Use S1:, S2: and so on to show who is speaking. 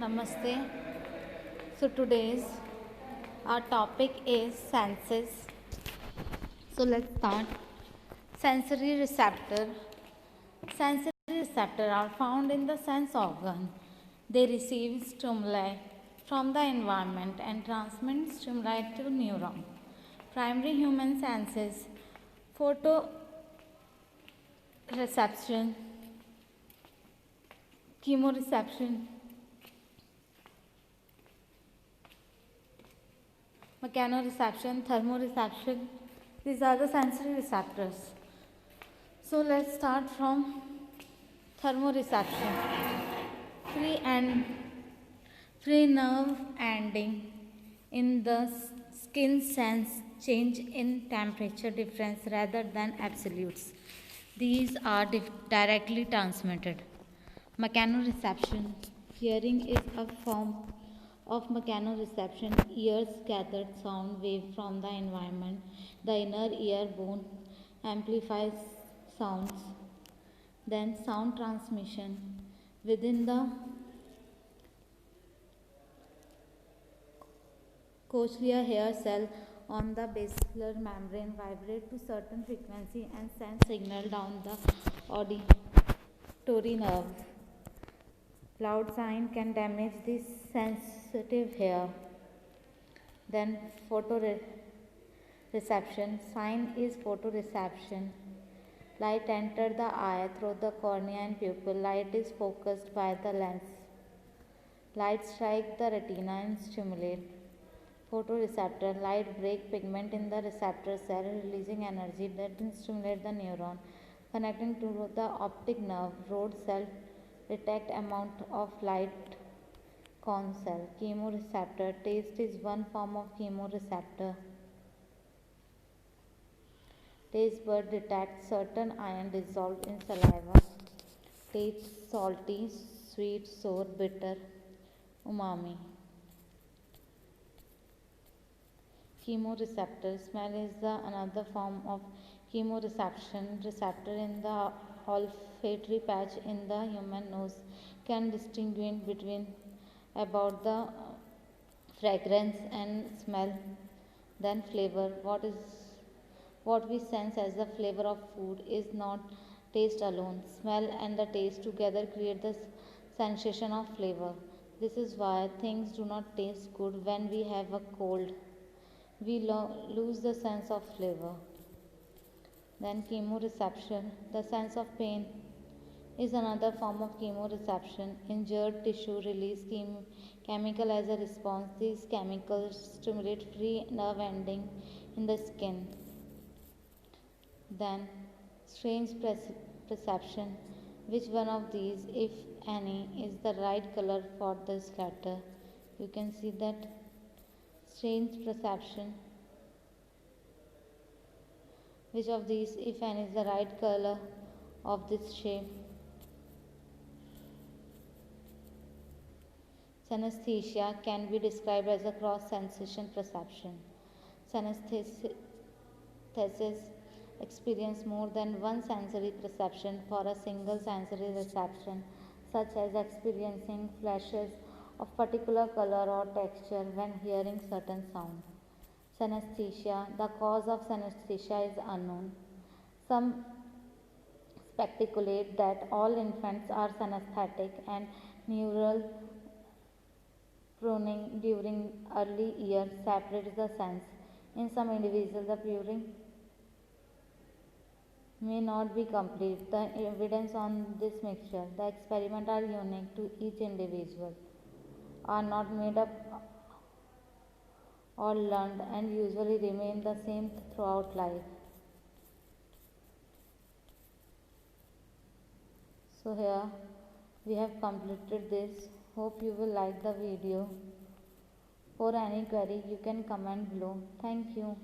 S1: Namaste. So today's our topic is senses. So let's start. Sensory receptor. Sensory receptor are found in the sense organ. They receive stimuli from the environment and transmit stimuli to neuron. Primary human senses: photoreception, chemoreception, mechanoreception, thermoreception. These are the sensory receptors. So let's start from thermoreception. Free and free nerve ending in the skin sense change in temperature difference rather than absolutes. These are directly transmitted. Mechanoreception. Hearing is a form of mechanoreception. Ears gathered sound wave from the environment. The inner ear bone amplifies sounds. Then sound transmission. Within the cochlear hair cell on the basilar membrane vibrate to certain frequency and send signal down the auditory nerve. Loud sound can damage this sensitive hair. Then photoreception. Sign is photoreception. Light enters the eye through the cornea and pupil. Light is focused by the lens. Light strikes the retina and stimulate. Photoreceptor. Light breaks pigment in the receptor cell, releasing energy that stimulates the neuron. Connecting to the optic nerve, rod cell detect amount of light. Cone cell. Chemoreceptor. Taste is one form of chemoreceptor. Taste bud detects certain iron dissolved in saliva. Taste salty, sweet, sour, bitter, umami. Chemoreceptor. Smell is another form of chemoreception. Receptor in the olfactory patch in the human nose can distinguish between about the fragrance and smell. Then flavor. What we sense as the flavor of food is not taste alone. Smell and the taste together create the sensation of flavor. This is why things do not taste good when we have a cold. We lose the sense of flavor. Then chemoreception. The sense of pain is another form of chemoreception. Injured tissue release chemical as a response. These chemicals stimulate free nerve ending in the skin. Then strange perception. Which one of these, if any, is the right color for the scatter? You can see that strange perception. Which of these, if any, is the right color of this shape? Synesthesia can be described as a cross sensation perception. Synesthesis experience more than one sensory perception for a single sensory reception, such as experiencing flashes of particular color or texture when hearing certain sound. Synesthesia. The cause of synesthesia is unknown. Some speculate that all infants are synesthetic and neural pruning during early years separates the sense. In some individuals, the pruning may not be complete. The evidence on this mixture, the experiments are unique to each individual, are not made up or learned, and usually remain the same throughout life. So here we have completed this. Hope you will like the video. For any query you can comment below. Thank you.